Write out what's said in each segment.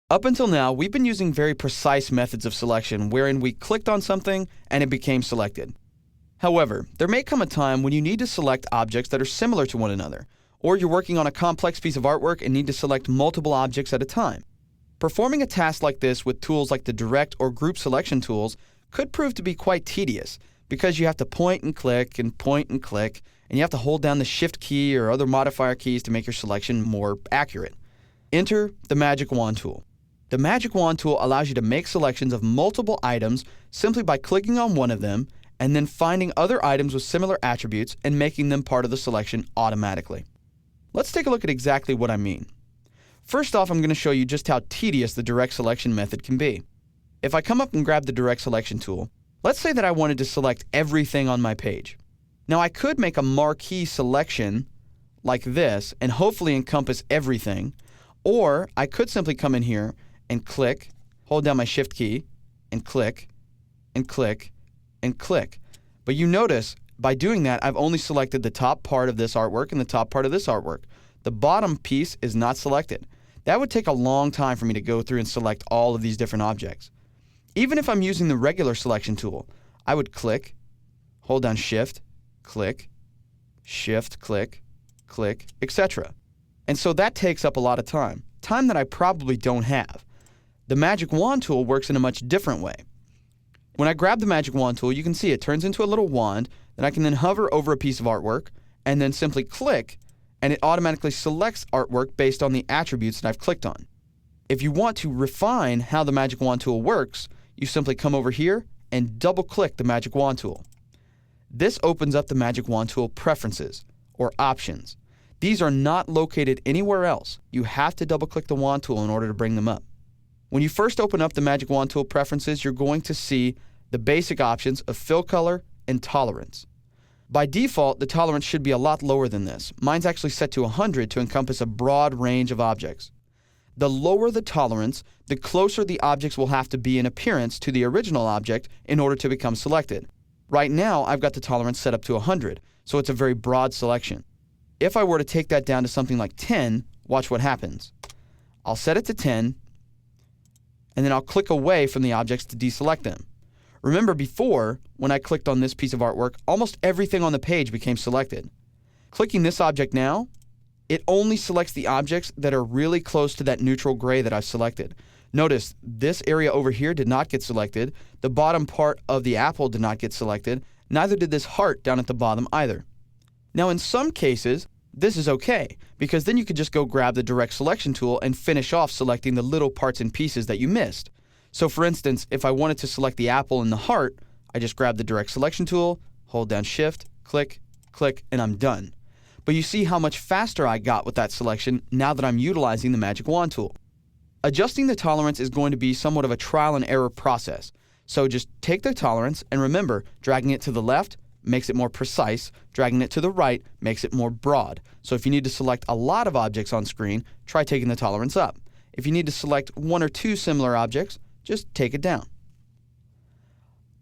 Up until now, we've been using very precise methods of selection wherein we clicked on something and it became selected. However, there may come a time when you need to select objects that are similar to one another, or you're working on a complex piece of artwork and need to select multiple objects at a time. Performing a task like this with tools like the direct or group selection tools could prove to be quite tedious because you have to point and click, and you have to hold down the Shift key or other modifier keys to make your selection more accurate. Enter the Magic Wand tool. The Magic Wand tool allows you to make selections of multiple items simply by clicking on one of them and then finding other items with similar attributes and making them part of the selection automatically. Let's take a look at exactly what I mean. First off, I'm going to show you just how tedious the direct selection method can be. If I come up and grab the direct selection tool, let's say that I wanted to select everything on my page. Now I could make a marquee selection like this and hopefully encompass everything, or I could simply come in here and click, hold down my Shift key, and click, and click, and click. But you notice, by doing that, I've only selected the top part of this artwork and the top part of this artwork. The bottom piece is not selected. That would take a long time for me to go through and select all of these different objects. Even if I'm using the regular selection tool, I would click, hold down Shift, click, click, etc. And so that takes up a lot of time that I probably don't have. The Magic Wand tool works in a much different way. When I grab the Magic Wand tool, you can see it turns into a little wand that I can then hover over a piece of artwork and then simply click, and it automatically selects artwork based on the attributes that I've clicked on. If you want to refine how the Magic Wand tool works, you simply come over here and double-click the Magic Wand tool. This opens up the Magic Wand tool preferences, or options. These are not located anywhere else. You have to double-click the wand tool in order to bring them up. When you first open up the Magic Wand tool preferences, you're going to see the basic options of fill color and tolerance. By default, the tolerance should be a lot lower than this. Mine's actually set to 100 to encompass a broad range of objects. The lower the tolerance, the closer the objects will have to be in appearance to the original object in order to become selected. Right now, I've got the tolerance set up to 100, so it's a very broad selection. If I were to take that down to something like 10, watch what happens. I'll set it to 10, and then I'll click away from the objects to deselect them. Remember before, when I clicked on this piece of artwork, almost everything on the page became selected. Clicking this object now, it only selects the objects that are really close to that neutral gray that I've selected. Notice, this area over here did not get selected, the bottom part of the apple did not get selected, neither did this heart down at the bottom either. Now in some cases, this is okay, because then you could just go grab the direct selection tool and finish off selecting the little parts and pieces that you missed. So for instance, if I wanted to select the apple and the heart, I just grab the direct selection tool, hold down Shift, click, and I'm done. But you see how much faster I got with that selection now that I'm utilizing the Magic Wand tool. Adjusting the tolerance is going to be somewhat of a trial and error process. So just take the tolerance and remember, dragging it to the left makes it more precise, dragging it to the right makes it more broad. So if you need to select a lot of objects on screen, try taking the tolerance up. If you need to select one or two similar objects, just take it down.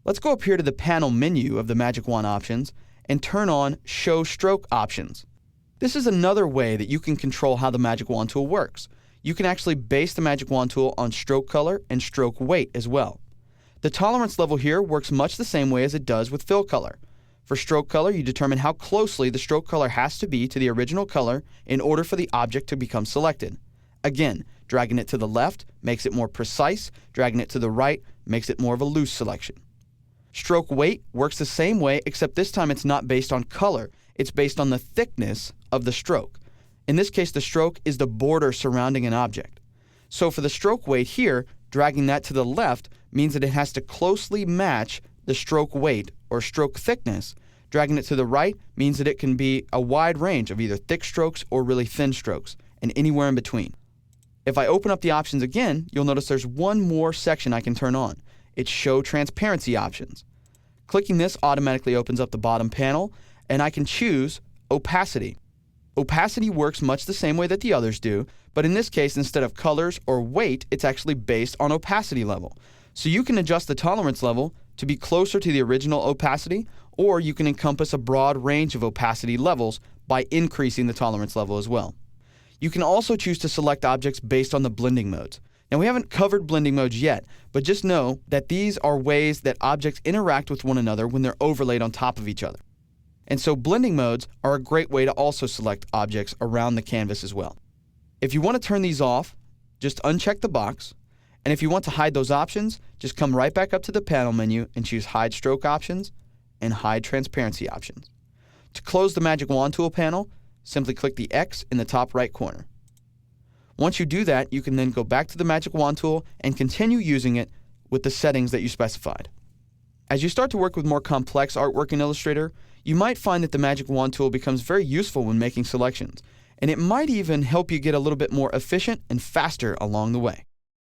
Let's go up here to the panel menu of the Magic Wand options and turn on Show Stroke Options. This is another way that you can control how the Magic Wand tool works. You can actually base the Magic Wand tool on stroke color and stroke weight as well. The tolerance level here works much the same way as it does with fill color. For stroke color, you determine how closely the stroke color has to be to the original color in order for the object to become selected. Again, dragging it to the left makes it more precise, dragging it to the right makes it more of a loose selection. Stroke weight works the same way, except this time it's not based on color, it's based on the thickness of the stroke. In this case, the stroke is the border surrounding an object. So for the stroke weight here, dragging that to the left means that it has to closely match the stroke weight or stroke thickness. Dragging it to the right means that it can be a wide range of either thick strokes or really thin strokes, and anywhere in between. If I open up the options again, you'll notice there's one more section I can turn on. It's Show Transparency Options. Clicking this automatically opens up the bottom panel, and I can choose Opacity. Opacity works much the same way that the others do, but in this case, instead of colors or weight, it's actually based on opacity level. So you can adjust the tolerance level to be closer to the original opacity, or you can encompass a broad range of opacity levels by increasing the tolerance level as well. You can also choose to select objects based on the blending modes. Now we haven't covered blending modes yet, but just know that these are ways that objects interact with one another when they're overlaid on top of each other. And so blending modes are a great way to also select objects around the canvas as well. If you want to turn these off, just uncheck the box, and if you want to hide those options, just come right back up to the panel menu and choose Hide Stroke Options and Hide Transparency Options. To close the Magic Wand Tool panel, simply click the X in the top right corner. Once you do that, you can then go back to the Magic Wand Tool and continue using it with the settings that you specified. As you start to work with more complex artwork in Illustrator, you might find that the Magic Wand Tool becomes very useful when making selections, and it might even help you get a little bit more efficient and faster along the way.